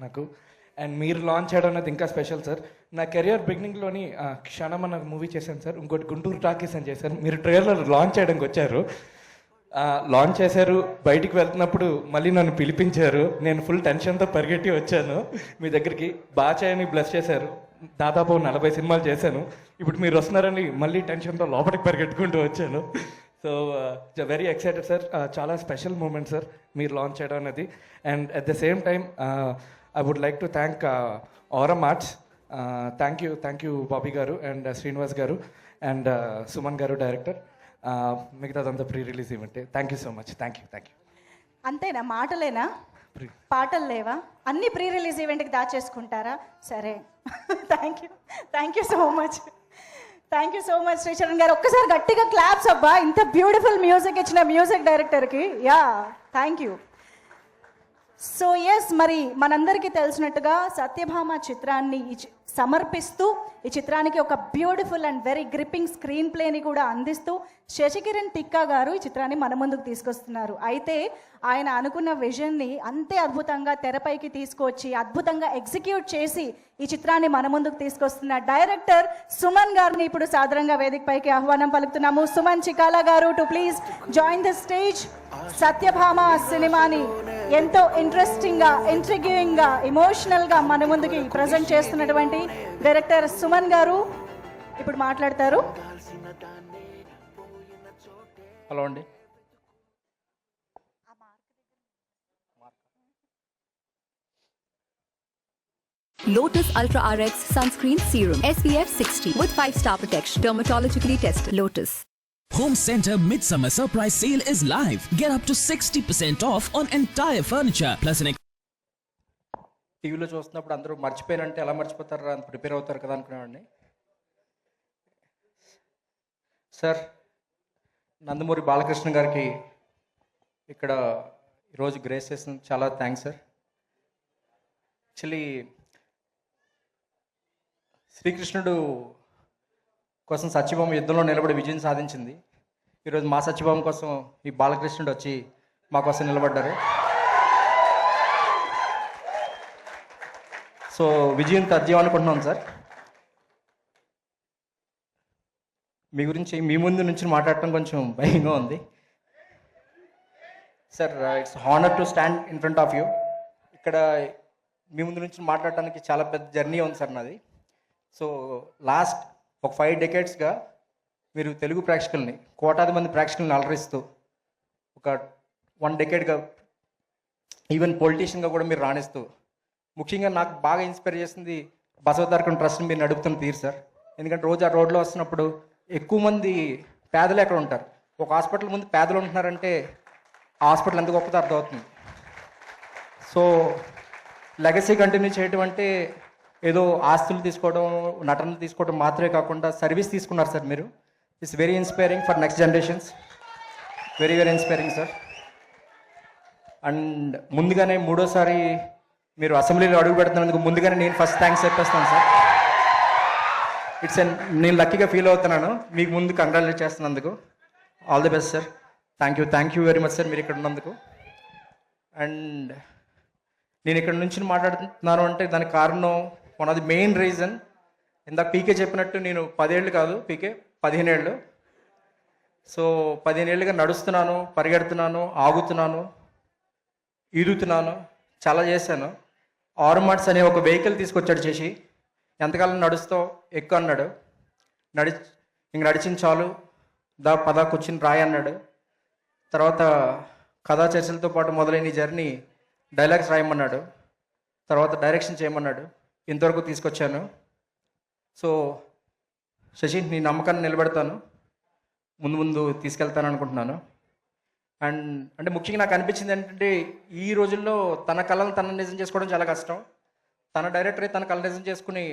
నాకు. అండ్ మీరు లాంచ్ చేయడం అనేది ఇంకా స్పెషల్ సార్. నా కెరియర్ బిగినింగ్లోని క్షణం అన్న మూవీ చేశాను సార్. ఇంకోటి గుంటూరు టాకీస్ అని చేశారు. మీరు ట్రైలర్ లాంచ్ చేయడానికి వచ్చారు, లాంచ్ చేశారు. బయటికి వెళ్తున్నప్పుడు మళ్ళీ నన్ను పిలిపించారు. నేను ఫుల్ టెన్షన్తో పరిగెట్టి వచ్చాను మీ దగ్గరికి. బాగా చేయని బ్లెస్ చేశారు. దాదాపు 40 సినిమాలు చేశాను. ఇప్పుడు మీరు వస్తున్నారని మళ్ళీ టెన్షన్తో లోపలికి పరిగెట్టుకుంటూ వచ్చాను. So very excited sir. చాలా స్పెషల్ మూమెంట్ సార్ మీరు లాంచ్ చేయడం అనేది. And at the same time I would like to thank Aurum arts. Thank you Bobby garu and Srinivas garu and Suman garu director. మిగతాదంతా pre release event. Thank you so much. Thank you. అంతేనా? మాటలేనా? పాటలు లేవా? అన్ని ప్రీ రిలీజ్ ఈవెంట్కి దాచేసుకుంటారా? సరే. Thank you so much Sricharan garu. ఒక్కసారి గట్టిగా క్లాప్స్ అబ్బా, ఇంత బ్యూటిఫుల్ మ్యూజిక్ ఇచ్చిన మ్యూజిక్ డైరెక్టర్కి. Yeah, thank you. So yes, మరి మనందరికీ తెలిసినట్టుగా సత్యభామ చిత్రాన్ని సమర్పిస్తూ ఈ చిత్రానికి ఒక beautiful and very gripping screen ప్లేని కూడా అందిస్తూ శశికిరణ్ టిక్కా గారు ఈ చిత్రాన్ని మన ముందుకు తీసుకొస్తున్నారు. అయితే ఆయన అనుకున్న విజన్ని అంతే అద్భుతంగా తెరపైకి తీసుకొచ్చి అద్భుతంగా ఎగ్జిక్యూట్ చేసి ఈ చిత్రాన్ని మన ముందుకు తీసుకొస్తున్న డైరెక్టర్ సుమన్ గారిని ఇప్పుడు సాదరంగా వేదికపైకి ఆహ్వానం పలుకుతున్నాము. సుమన్ చికాలా గారు to please join the stage. Satyabhama సినిమాని ఎంతో ఇంట్రెస్టింగ్గా, ఇంట్రిగ్యూయింగ్గా, ఎమోషనల్గా మన ముందుకి ప్రజెంట్ చేస్తున్నటువంటి డైరెక్టర్ సుమన్ గారు ఇప్పుడు మాట్లాడతారు. హలో అండి. Lotus Ultra RX Sunscreen Serum SPF 60 with 5-star protection. Dermatologically tested. Lotus. Home Center Midsummer Surprise Sale is live. Get up to 60% off on entire furniture plus an టీవీలో చూస్తున్నప్పుడు అందరూ మర్చిపోయారంటే ఎలా మర్చిపోతారా అని ప్రిపేర్ అవుతారు కదా అనుకునేవాడిని. సార్, నందమూరి బాలకృష్ణ గారికి ఇక్కడ ఈరోజు గ్రేస్ చేసిన చాలా థ్యాంక్స్ సార్. యాక్చువల్లీ శ్రీకృష్ణుడు కోసం సత్యభామ యుద్ధంలో నిలబడి విజయం సాధించింది. ఈరోజు మా సత్యభామ కోసం ఈ బాలకృష్ణుడు వచ్చి మా కోసం నిలబడ్డారు. సో విజయం తథ్యం అనుకుంటున్నాం సార్. మీ గురించి మీ ముందు నుంచి మాట్లాడటం కొంచెం భయంగా ఉంది sir. It's honour to stand in front of you. ఇక్కడ మీ ముందు నుంచి మాట్లాడటానికి చాలా పెద్ద జర్నీ ఉంది సార్ నాది. సో లాస్ట్ ఒక 5 decadesగా మీరు తెలుగు ప్రేక్షకుల్ని, కోటాది మంది ప్రేక్షకుల్ని అలరిస్తూ ఒక 1 decadeగా ఈవెన్ పొలిటీషియన్గా కూడా మీరు రాణిస్తూ, ముఖ్యంగా నాకు బాగా ఇన్స్పైర్ చేసింది బసవతారకం ట్రస్ట్ని మీరు నడుపుతున్న తీరు సార్. ఎందుకంటే రోజు ఆ రోడ్లో వస్తున్నప్పుడు ఎక్కువ మంది పేదలు ఎక్కడ ఉంటారు. ఒక హాస్పిటల్ ముందు పేదలు ఉంటున్నారంటే ఆ హాస్పిటల్ ఎంత గొప్పదో అర్థమవుతుంది. సో లెగసీ కంటిన్యూ చేయడం అంటే ఏదో ఆస్తులు తీసుకోవడం, నటనలు తీసుకోవడం మాత్రమే కాకుండా సర్వీస్ తీసుకున్నారు సార్ మీరు. It's very inspiring for next generations. Very inspiring sir. And ముందుగానే 3వ సారి మీరు అసెంబ్లీలో అడుగు పెడుతున్నందుకు ముందుగానే నేను ఫస్ట్ థ్యాంక్స్ చెప్పేస్తాను సార్. నేను లక్కీగా ఫీల్ అవుతున్నాను. మీకు ముందు కంగ్రాచులేట్ చేస్తున్నందుకు. All the best sir. Thank you very much sir మీరు ఇక్కడ ఉన్నందుకు. అండ్ నేను ఇక్కడ నుంచి మాట్లాడుతున్నాను అంటే దానికి కారణం, one of the main reason, ఇందాక పీకే చెప్పినట్టు నేను 10 ఏళ్ళు కాదు, పీకే 15 ఏళ్ళు. సో 15 ఏళ్ళుగా నడుస్తున్నాను, పరిగెడుతున్నాను, ఆగుతున్నాను, ఈదుతున్నాను, చాలా చేశాను. ఆర్మాట్స్ అనే ఒక వెహికల్ తీసుకొచ్చాడు చేసి, ఎంతకాలం నడుస్తావు, ఎక్కువ అన్నాడు. ఇంక నడిచిన చాలు, పదా కూర్చుని రాయి అన్నాడు. తర్వాత కథా చర్చలతో పాటు మొదలైన ఈ జర్నీ డైలాగ్స్ రాయమన్నాడు. తర్వాత డైరెక్షన్ చేయమన్నాడు. ఇంతవరకు తీసుకొచ్చాను. సో శశి, నీ నమ్మకాన్ని నిలబెడతాను, ముందు తీసుకెళ్తాను అనుకుంటున్నాను. అండ్ అంటే ముఖ్యంగా నాకు అనిపించింది ఏంటంటే, ఈ రోజుల్లో తన కళను తన నిజం చేసుకోవడం చాలా కష్టం. తన డైరెక్టరే తన కళ నిజం చేసుకుని